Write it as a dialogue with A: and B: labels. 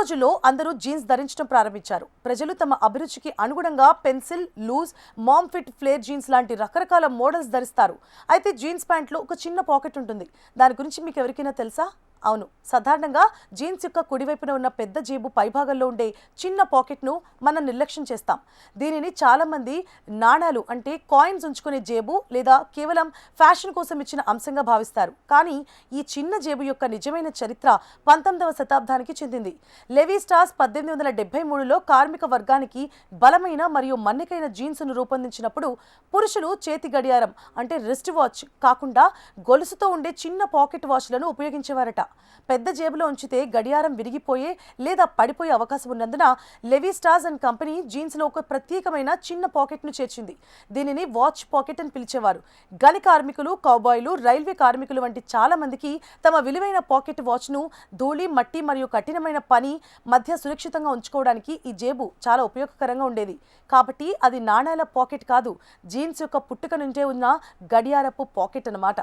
A: రోజుల్లో అందరూ జీన్స్ ధరించడం ప్రారంభించారు. ప్రజలు తమ అభిరుచికి అనుగుణంగా pencil, loose, mom fit, flare jeans లాంటి రకరకాల మోడల్స్ ధరిస్తారు. అయితే జీన్స్ ప్యాంట్లో ఒక చిన్న పాకెట్ ఉంటుంది. దాని గురించి మీకు ఎవరికైనా తెలుసా? అవును, సాధారణంగా జీన్స్ యొక్క కుడివైపున ఉన్న పెద్ద జేబు పైభాగంలో ఉండే చిన్న పాకెట్ను మనం నిర్లక్ష్యం చేస్తాం. దీనిని చాలామంది నాణాలు అంటే కాయిన్స్ ఉంచుకునే జేబు లేదా కేవలం ఫ్యాషన్ కోసం ఇచ్చిన అంశంగా భావిస్తారు. కానీ ఈ చిన్న జేబు యొక్క నిజమైన చరిత్ర 19వ శతాబ్దానికి చెందింది. లెవీ స్ట్రాస్ 1873లో కార్మిక వర్గానికి బలమైన మరియు మన్నికైన జీన్స్ను రూపొందించినప్పుడు పురుషులు చేతి గడియారం అంటే రిస్ట్ వాచ్ కాకుండా గొలుసుతో ఉండే చిన్న పాకెట్ వాచ్లను ఉపయోగించేవారట. పెద్ద జేబులో ఉంచితే గడియారం విరిగిపోయే లేదా పడిపోయే అవకాశం ఉన్నందున లెవీ స్ట్రాస్ అండ్ కంపెనీ జీన్స్లో ఒక ప్రత్యేకమైన చిన్న పాకెట్ను చేర్చింది. దీనిని వాచ్ పాకెట్ అని పిలిచేవారు. గని కార్మికులు, కౌబాయ్లు, రైల్వే కార్మికులు వంటి చాలా మందికి తమ విలువైన పాకెట్ వాచ్ను ధూళి, మట్టి మరియు కఠినమైన పని మధ్య సురక్షితంగా ఉంచుకోవడానికి ఈ జేబు చాలా ఉపయోగకరంగా ఉండేది. కాబట్టి అది నాణేల పాకెట్ కాదు, జీన్స్ యొక్క పుట్టుక నుండే ఉన్న గడియారపు పాకెట్ అన్నమాట.